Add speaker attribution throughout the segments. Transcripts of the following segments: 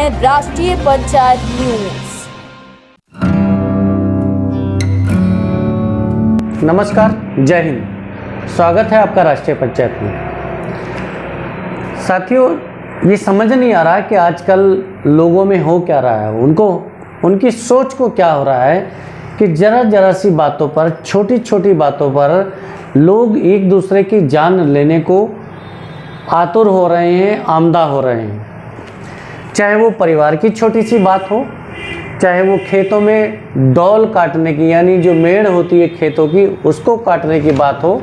Speaker 1: हैं राष्ट्रीय पंचायत न्यूज।
Speaker 2: नमस्कार, जय हिंद। स्वागत है आपका राष्ट्रीय पंचायत में। साथियों, ये समझ नहीं आ रहा कि आजकल लोगों में हो क्या रहा है, उनकी सोच को क्या हो रहा है कि जरा सी बातों पर, छोटी छोटी बातों पर लोग एक दूसरे की जान लेने को आतुर हो रहे हैं, आमदा हो रहे हैं। चाहे वो परिवार की छोटी सी बात हो, चाहे वो खेतों में डॉल काटने की, यानी जो मेड़ होती है खेतों की, उसको काटने की बात हो,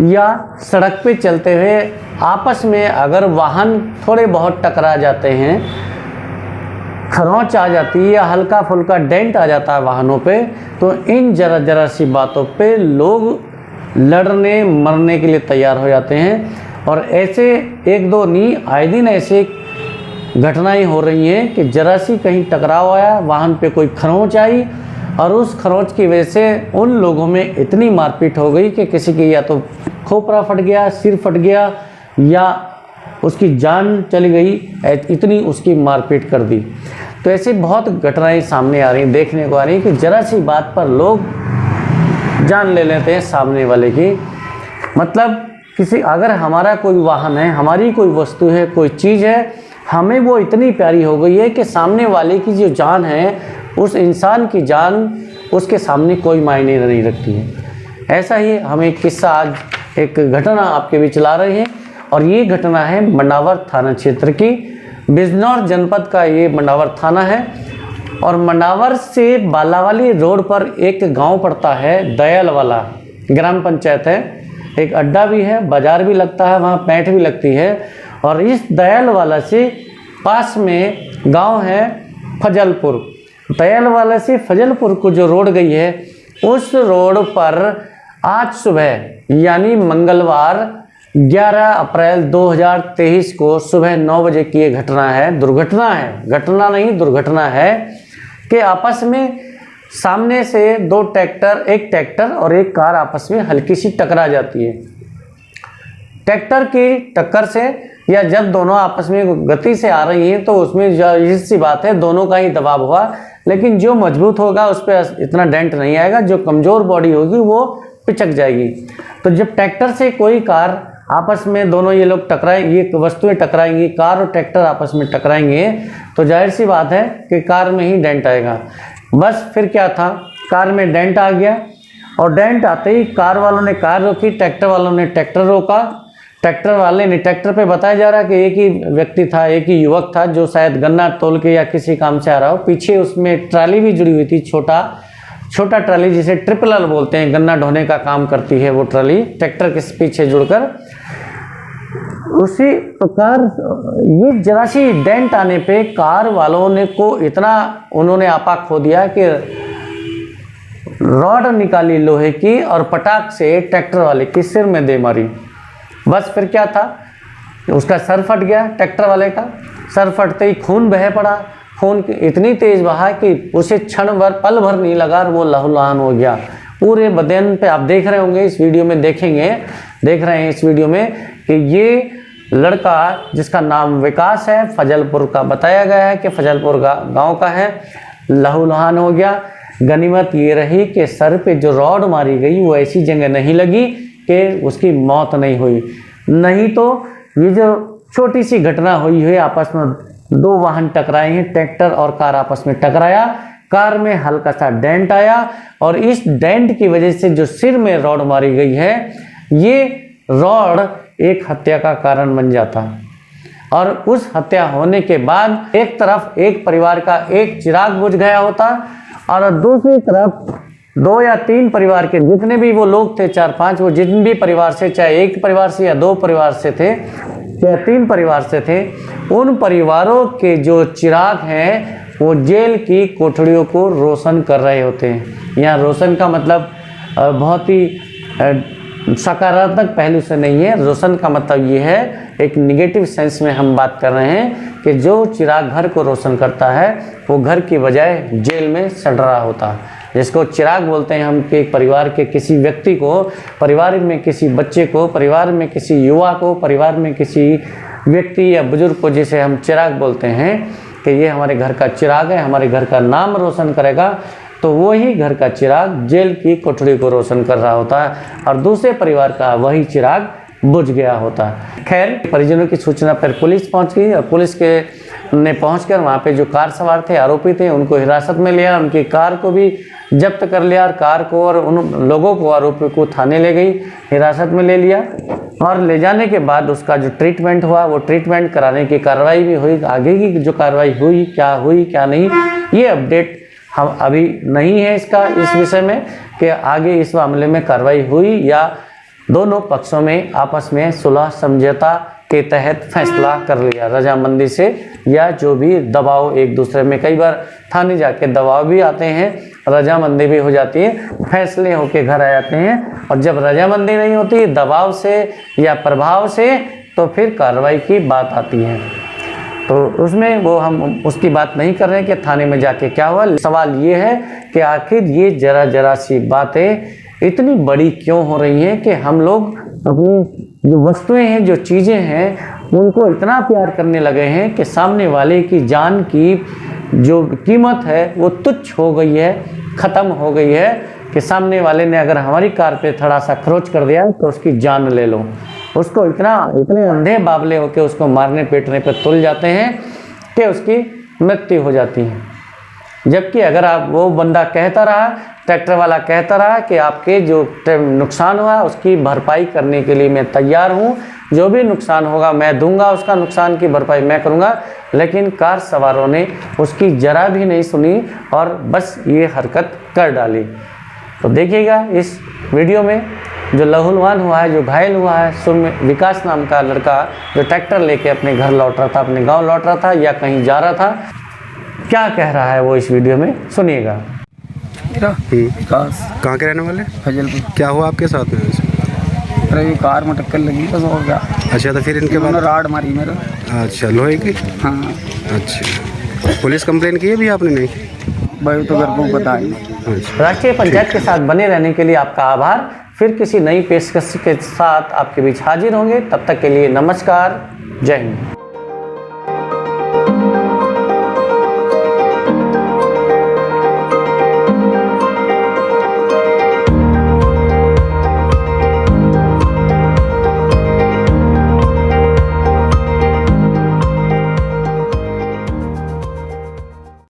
Speaker 2: या सड़क पे चलते हुए आपस में अगर वाहन थोड़े बहुत टकरा जाते हैं, खरोंच आ जाती है या हल्का फुल्का डेंट आ जाता है वाहनों पे, तो इन जरा सी बातों पे लोग लड़ने मरने के लिए तैयार हो जाते हैं। और ऐसे एक दो नहीं, आए दिन ऐसे घटनाएं हो रही हैं कि जरा सी कहीं टकराव आया, वाहन पे कोई खरोंच आई और उस खरोंच की वजह से उन लोगों में इतनी मारपीट हो गई कि किसी की या तो खोपड़ा फट गया, सिर फट गया या उसकी जान चली गई, इतनी उसकी मारपीट कर दी। तो ऐसे बहुत घटनाएं सामने आ रही, देखने को आ रही कि जरा सी बात पर लोग जान ले लेते हैं सामने वाले की। मतलब अगर हमारा कोई वाहन है, हमारी कोई वस्तु है, कोई चीज़ है, हमें वो इतनी प्यारी हो गई है कि सामने वाले की जो जान है, उस इंसान की जान उसके सामने कोई मायने नहीं रखती है। ऐसा ही हम एक किस्सा, आज एक घटना आपके बीच ला रहे हैं, और ये घटना है मंडावर थाना क्षेत्र की। बिजनौर जनपद का ये मंडावर थाना है, और मंडावर से बालावाली रोड पर एक गांव पड़ता है, दयालवाला ग्राम पंचायत है। एक अड्डा भी है, बाजार भी लगता है, वहाँ पैंठ भी लगती है। और इस दयालवाला से पास में गांव है फजलपुर। दयालवाला से फजलपुर को जो रोड गई है, उस रोड पर आज सुबह यानी मंगलवार 11 अप्रैल 2023 को सुबह 9 बजे की ये घटना है। दुर्घटना है, घटना नहीं दुर्घटना है कि आपस में सामने से एक ट्रैक्टर और एक कार आपस में हल्की सी टकरा जाती है। ट्रैक्टर की टक्कर से, या जब दोनों आपस में गति से आ रही हैं, तो उसमें जाहिर सी बात है दोनों का ही दबाव हुआ, लेकिन जो मजबूत होगा उस पर इतना डेंट नहीं आएगा, जो कमज़ोर बॉडी होगी वो पिचक जाएगी। तो जब ट्रैक्टर से कोई कार आपस में, दोनों ये लोग टकराएंगे, ये वस्तुएं टकराएंगी, कार और ट्रैक्टर आपस में टकराएंगे, तो जाहिर सी बात है कि कार में ही डेंट आएगा। बस फिर क्या था, कार में डेंट आ गया, और डेंट आते ही कार वालों ने कार रोकी, ट्रैक्टर वालों ने ट्रैक्टर रोका। ट्रैक्टर वाले ने, ट्रैक्टर पे बताया जा रहा है कि एक ही व्यक्ति था, एक ही युवक था, जो शायद गन्ना तोल के या किसी काम से आ रहा हो। पीछे उसमें ट्राली भी जुड़ी हुई थी, छोटा ट्राली, जिसे ट्रिपलर बोलते हैं, गन्ना ढोने का काम करती है वो ट्राली, ट्रैक्टर के पीछे जुड़कर। उसी प्रकार ये जरा सी डेंट आने पे कार वालों ने को इतना उन्होंने आपा खो दिया कि रॉड निकाली लोहे की और पटाख से ट्रैक्टर वाले के सिर में दे मारी। बस फिर क्या था, उसका सर फट गया, ट्रैक्टर वाले का सर फटते ही खून बह पड़ा। खून इतनी तेज बहा कि उसे क्षण भर, पल भर नहीं लगा और वो लहूलुहान हो गया। पूरे बदन पे आप देख रहे होंगे, इस वीडियो में देख रहे हैं इस वीडियो में कि ये लड़का, जिसका नाम विकास है, फजलपुर का बताया गया है कि फजलपुर गांव का है, लहूलुहान हो गया। गनीमत ये रही कि सर पे जो रॉड मारी गई वो ऐसी जगह नहीं लगी कि उसकी मौत नहीं हुई। नहीं तो ये जो छोटी सी घटना हुई है, आपस में दो वाहन टकराए हैं, ट्रैक्टर और कार आपस में टकराया, कार में हल्का सा डेंट आया, और इस डेंट की वजह से जो सिर में रॉड मारी गई है, ये रॉड एक हत्या का कारण बन जाता। और उस हत्या होने के बाद एक तरफ एक परिवार का एक चिराग बुझ गया होता, और दूसरी तरफ 2 या 3 परिवार के जितने भी वो लोग थे, 4-5, वो जितने भी परिवार से, चाहे एक परिवार से या 2 परिवार से थे या 3 परिवार से थे, उन परिवारों के जो चिराग हैं वो जेल की कोठरियों को रोशन कर रहे होते हैं। यहाँ रोशन का मतलब बहुत ही सकारात्मक पहलू से नहीं है। रोशन का मतलब ये है, एक निगेटिव सेंस में हम बात कर रहे हैं कि जो चिराग घर को रोशन करता है वो घर की बजाय जेल में सड़ रहा होता है, जिसको चिराग बोलते हैं हम। कि परिवार के किसी व्यक्ति को, परिवार में किसी बच्चे को, परिवार में किसी युवा को, परिवार में किसी व्यक्ति या बुजुर्ग को जिसे हम चिराग बोलते हैं, कि ये हमारे घर का चिराग है, हमारे घर का नाम रोशन करेगा, तो वही घर का चिराग जेल की कोठरी को रोशन कर रहा होता है और दूसरे परिवार का वही चिराग बुझ गया होता है। खैर, परिजनों की सूचना पर पुलिस पहुंच गई और पुलिस ने पहुंचकर वहां पे जो कार सवार थे, आरोपी थे, उनको हिरासत में लिया, उनकी कार को भी जब्त कर लिया और कार को और उन लोगों को, आरोपी को थाने ले गई, हिरासत में ले लिया और ले जाने के बाद उसका जो ट्रीटमेंट हुआ वो ट्रीटमेंट कराने की कार्रवाई भी हुई। आगे की जो कार्रवाई हुई क्या नहीं, ये अपडेट हम अभी नहीं है इसका, इस विषय में कि आगे इस मामले में कार्रवाई हुई या दोनों पक्षों में आपस में सुलह समझौता के तहत फैसला कर लिया रजामंदी से, या जो भी दबाव एक दूसरे में, कई बार थाने जाके दबाव भी आते हैं, रजामंदी भी हो जाती है, फैसले होके घर आ जाते हैं। और जब रजामंदी नहीं होती, दबाव से या प्रभाव से, तो फिर कार्रवाई की बात आती है। तो उसमें वो हम उसकी बात नहीं कर रहे हैं कि थाने में जाके क्या हुआ। सवाल ये है कि आखिर ये जरा सी बातें इतनी बड़ी क्यों हो रही हैं कि हम लोग अपनी जो वस्तुएं हैं, जो चीज़ें हैं, उनको इतना प्यार करने लगे हैं कि सामने वाले की जान की जो कीमत है वो तुच्छ हो गई है, ख़त्म हो गई है कि सामने वाले ने अगर हमारी कार पे थोड़ा सा खरोच कर दिया तो उसकी जान ले लो। उसको इतने अंधे बावले होकर उसको मारने पीटने पे तुल जाते हैं कि उसकी मृत्यु हो जाती है। जबकि अगर आप वो बंदा कहता रहा, ट्रैक्टर वाला कहता रहा कि आपके जो नुकसान हुआ उसकी भरपाई करने के लिए मैं तैयार हूँ, जो भी नुकसान होगा मैं दूंगा, उसका नुकसान की भरपाई मैं करूँगा, लेकिन कार सवारों ने उसकी जरा भी नहीं सुनी और बस ये हरकत कर डाली। तो देखिएगा इस वीडियो में जो लहूलुहान हुआ है, जो घायल हुआ है, विकास नाम का लड़का जो ट्रैक्टर लेके अपने घर लौट रहा था, अपने गांव लौट रहा था या कहीं जा रहा था, क्या कह रहा है वो इस वीडियो में सुनिएगा।
Speaker 3: मेरा विकास,
Speaker 4: कहाँ के रहने वाले?
Speaker 3: फजलपुर।
Speaker 4: क्या हुआ आपके साथ में?
Speaker 3: अरे ये कार में टक्कर लगी बस, और क्या।
Speaker 4: अच्छा, तो फिर इनके बाद
Speaker 3: राड मारी मेरा।
Speaker 4: अच्छा, लोहे की?
Speaker 3: हाँ।
Speaker 4: अच्छा, पुलिस कंप्लेन की है भी आपने? नहीं
Speaker 3: भाई तो घर को बताई।
Speaker 2: राष्ट्रीय पंचायत के साथ बने रहने के लिए आपका आभार। फिर किसी नई पेशकश के साथ आपके बीच हाजिर होंगे, तब तक के लिए नमस्कार, जय हिंद।